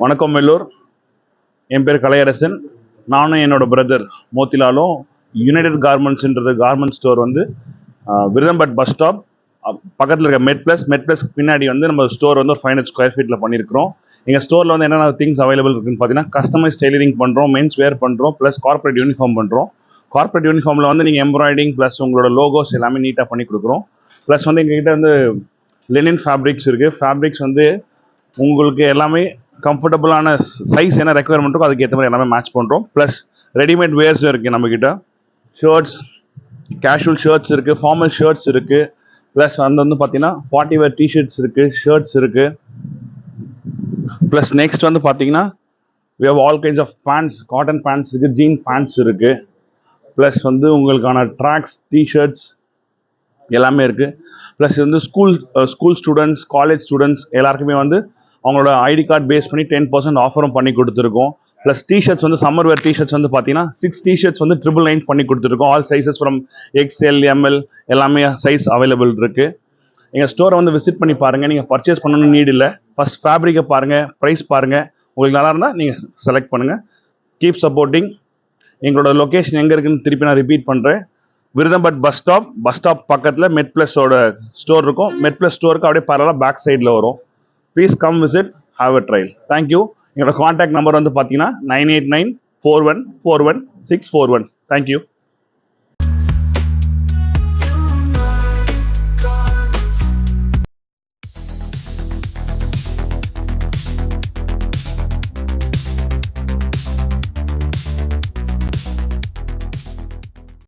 வணக்கம் வெல்லூர். என் பேர் கலையரசன். நானும் என்னோட பிரதர் மோத்திலாலும் யுனைடெட் கார்மெண்ட்ஸ்ன்றது கார்மெண்ட் ஸ்டோர் வந்து விருதம்பட் பஸ் ஸ்டாப் பக்கத்தில் இருக்க மெட் ப்ளஸ் பின்னாடி வந்து நம்ம ஸ்டோர் வந்து ஒரு 500 ஸ்கொயர் ஃபீட்டில் பண்ணியிருக்கிறோம். எங்கள் ஸ்டோரில் வந்து என்னென்ன திங்ஸ் அவைலபிள் இருக்குன்னு பார்த்தீங்கன்னா, கஸ்டமைஸ் டெய்லரிங் பண்ணுறோம், மென்ஸ் வேர் பண்ணுறோம், ப்ளஸ் கார்பரேட் யூனிஃபார்ம் பண்ணுறோம். கார்பரேட் யூனிஃபார்மில் வந்து நீங்கள் எம்ப்ராய்டிங் ப்ளஸ் உங்களோட லோகோஸ் எல்லாமே நீட்டாக பண்ணி கொடுக்குறோம். ப்ளஸ் வந்து எங்ககிட்ட வந்து லெனின் ஃபேப்ரிக்ஸ் இருக்குது. ஃபேப்ரிக்ஸ் வந்து உங்களுக்கு எல்லாமே கம்ஃபர்டபுளான சைஸ் என்ன ரெக்குயர்மெண்ட் இருக்கோ அதுக்கு ஏற்ற மாதிரி எல்லாமே மேட்ச் பண்ணுறோம். ப்ளஸ் ரெடிமேட் வேர்ஸும் இருக்குது நம்மக்கிட்ட. ஷர்ட்ஸ், கேஷுவல் ஷர்ட்ஸ் இருக்குது, ஃபார்மல் ஷர்ட்ஸ் இருக்குது. ப்ளஸ் வந்து பார்த்தீங்கன்னா பார்ட்டி வேர் டிஷர்ட்ஸ் இருக்குது, ஷர்ட்ஸ் இருக்குது. ப்ளஸ் நெக்ஸ்ட் வந்து பார்த்தீங்கன்னா we have all kinds of pants, cotton pants இருக்குது, ஜீன் பேண்ட்ஸ் இருக்குது. ப்ளஸ் வந்து உங்களுக்கான ட்ராக்ஸ், டிஷர்ட்ஸ் எல்லாமே இருக்குது. ப்ளஸ் வந்து ஸ்கூல் ஸ்டூடெண்ட்ஸ், காலேஜ் ஸ்டூடெண்ட்ஸ் எல்லாருக்குமே வந்து அவங்களோட ஐடி கார்டு பேஸ் பண்ணி 10% ஆஃபரும் பண்ணி கொடுத்துருக்கோம். ப்ளஸ் டிஷர்ட்ஸ் வந்து சம்மர் வேர் டிஷர்ட்ஸ் வந்து பார்த்தீங்கன்னா 6 டிஷர்ட்ஸ் வந்து 999 பண்ணி கொடுத்துருக்கோம். All sizes from XL, ML எல்லாமே சைஸ் அவைலபிள் இருக்குது. எங்கள் ஸ்டோரை வந்து விசிட் பண்ணி பாருங்கள். நீங்கள் பர்ச்சேஸ் பண்ணணும்னு நீட் இல்லை. ஃபஸ்ட் ஃபேப்ரிக்கை பாருங்கள், ப்ரைஸ் பாருங்கள். உங்களுக்கு நல்லா இருந்தால் நீங்கள் செலக்ட் பண்ணுங்கள். Keep supporting. எங்களோட லொக்கேஷன் எங்கே இருக்குதுன்னு திருப்பி நான் ரிப்பீட் பண்ணுறேன். விருதம்பட் பஸ் ஸ்டாப் பக்கத்தில் மெட் ப்ளஸோட ஸ்டோர் இருக்கும். மெட் ப்ளஸ் ஸ்டோருக்கு அப்படியே பரவாயில்ல பேக் சைடில் வரும். Please come visit, have a trial. Thank you. எங்களோட காண்டாக்ட் நம்பர் வந்து பார்த்தீங்கன்னா 9894141 641. தேங்க்யூ.